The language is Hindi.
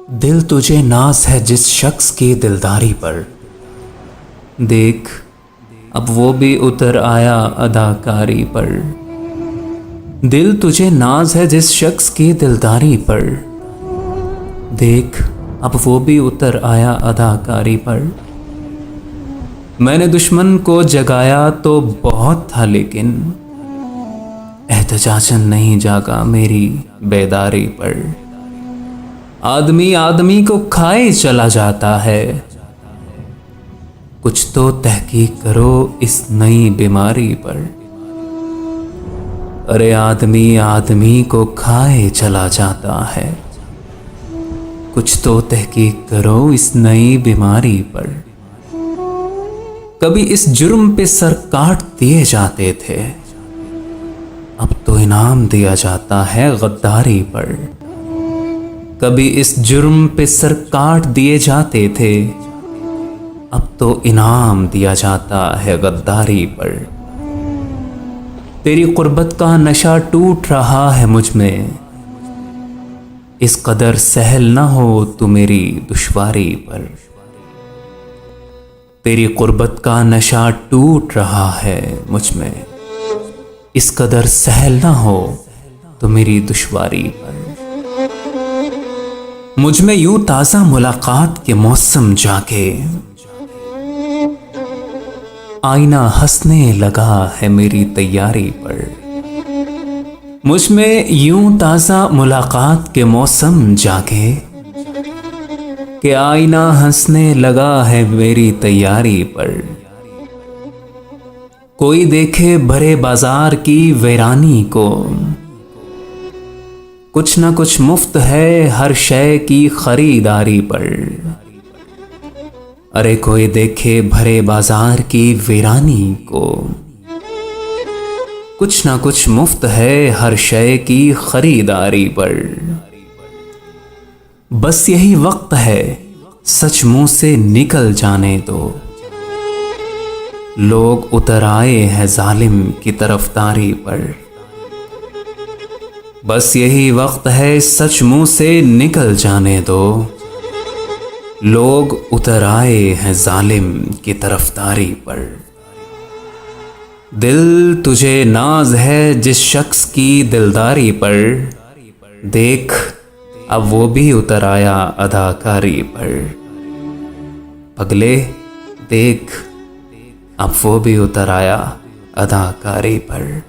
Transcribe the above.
दिल तुझे नाज है जिस शख्स की दिलदारी पर, देख अब वो भी उतर आया अदाकारी पर। दिल तुझे नाज है जिस शख्स की दिलदारी पर, देख अब वो भी उतर आया अदाकारी पर। मैंने दुश्मन को जगाया तो बहुत था, लेकिन एहतजाजन नहीं जागा मेरी बेदारी पर। आदमी आदमी को खाए चला जाता है, कुछ तो तहकीक करो इस नई बीमारी पर। अरे आदमी आदमी को खाए चला जाता है, कुछ तो तहकीक करो इस नई बीमारी पर। कभी इस जुर्म पे सर काट दिए जाते थे, अब तो इनाम दिया जाता है गद्दारी पर। कभी इस जुर्म पे सर काट दिए जाते थे, अब तो इनाम दिया जाता है गद्दारी पर। तेरी कुर्बत का नशा टूट रहा है मुझ में, इस कदर सहल ना हो तू मेरी दुश्वारी पर। तेरी कुर्बत का नशा टूट रहा है मुझ में, इस कदर सहल ना हो तो मेरी दुश्वारी पर। मुझ में यूं ताजा मुलाकात के मौसम जाके आईना हंसने लगा है मेरी तैयारी पर। मुझ में यूं ताजा मुलाकात के मौसम जाके कि आईना हंसने लगा है मेरी तैयारी पर। कोई देखे भरे बाजार की वीरानी को, कुछ ना कुछ मुफ्त है हर शय की खरीदारी पर। अरे कोई देखे भरे बाजार की वीरानी को, कुछ ना कुछ मुफ्त है हर शय की खरीदारी पर। बस यही वक्त है सच मुंह से निकल जाने दो, लोग उतर आए हैं जालिम की तरफदारी पर। बस यही वक्त है सच मुंह से निकल जाने दो, लोग उतर आए हैं जालिम की तरफदारी पर। दिल तुझे नाज है जिस शख्स की दिलदारी पर, देख अब वो भी उतर आया अदाकारी पर। पगले देख अब वो भी उतर आया अदाकारी पर।